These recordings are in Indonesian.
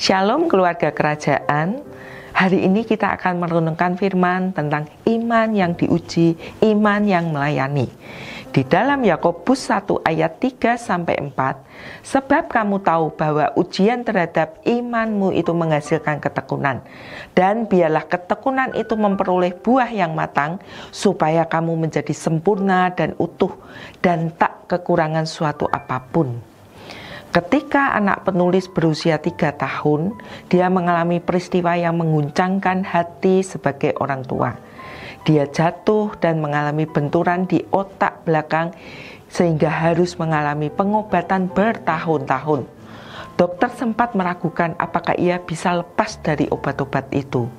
Shalom keluarga kerajaan. Hari ini kita akan merenungkan firman tentang iman yang diuji, iman yang melayani. Di dalam Yakobus 1 ayat 3-4, sebab kamu tahu bahwa ujian terhadap imanmu itu menghasilkan ketekunan, dan biarlah ketekunan itu memperoleh buah yang matang, supaya kamu menjadi sempurna dan utuh, dan tak kekurangan suatu apapun. Ketika anak penulis berusia 3 tahun, dia mengalami peristiwa yang mengguncangkan hati sebagai orang tua. Dia jatuh dan mengalami benturan di otak belakang sehingga harus mengalami pengobatan bertahun-tahun. Dokter sempat meragukan apakah ia bisa lepas dari obat-obat itu.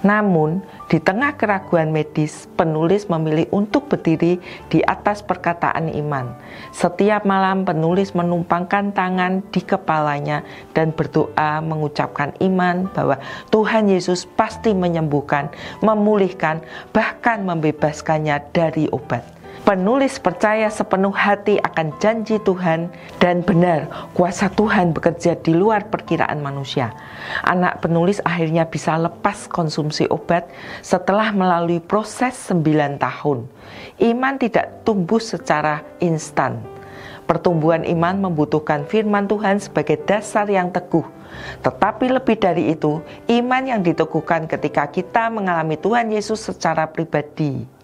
Namun, di tengah keraguan medis, penulis memilih untuk berdiri di atas perkataan iman. Setiap malam penulis menumpangkan tangan di kepalanya dan berdoa mengucapkan iman bahwa Tuhan Yesus pasti menyembuhkan, memulihkan, bahkan membebaskannya dari obat. Penulis percaya sepenuh hati akan janji Tuhan, dan benar kuasa Tuhan bekerja di luar perkiraan manusia. Anak penulis akhirnya bisa lepas konsumsi obat setelah melalui proses 9 tahun. Iman tidak tumbuh secara instan. Pertumbuhan iman membutuhkan firman Tuhan sebagai dasar yang teguh. Tetapi lebih dari itu, iman yang diteguhkan ketika kita mengalami Tuhan Yesus secara pribadi.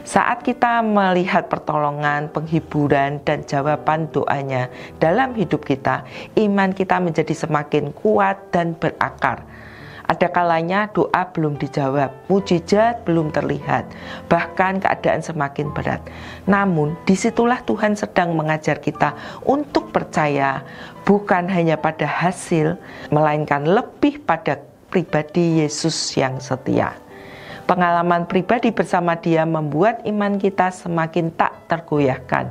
Saat kita melihat pertolongan, penghiburan, dan jawaban doanya dalam hidup kita, iman kita menjadi semakin kuat dan berakar. Ada kalanya doa belum dijawab, mujizat belum terlihat, bahkan keadaan semakin berat. Namun, disitulah Tuhan sedang mengajar kita untuk percaya bukan hanya pada hasil, melainkan lebih pada pribadi Yesus yang setia. Pengalaman pribadi bersama Dia membuat iman kita semakin tak tergoyahkan.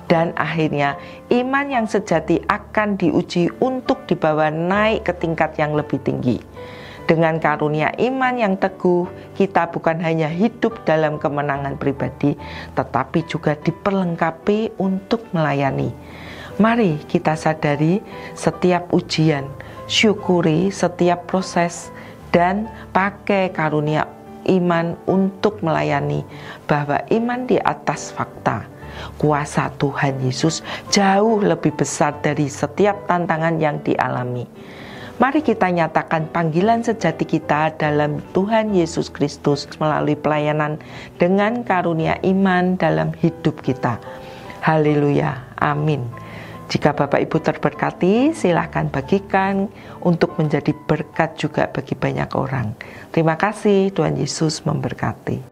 Dan akhirnya iman yang sejati akan diuji untuk dibawa naik ke tingkat yang lebih tinggi. Dengan karunia iman yang teguh, kita bukan hanya hidup dalam kemenangan pribadi, tetapi juga diperlengkapi untuk melayani. Mari kita sadari setiap ujian, syukuri setiap proses, dan pakai karunia iman untuk melayani, bahwa iman di atas fakta. Kuasa Tuhan Yesus jauh lebih besar dari setiap tantangan yang dialami. Mari kita nyatakan panggilan sejati kita dalam Tuhan Yesus Kristus melalui pelayanan dengan karunia iman dalam hidup kita. Haleluya, amin. Jika Bapak Ibu terberkati, silahkan bagikan untuk menjadi berkat juga bagi banyak orang. Terima kasih, Tuhan Yesus memberkati.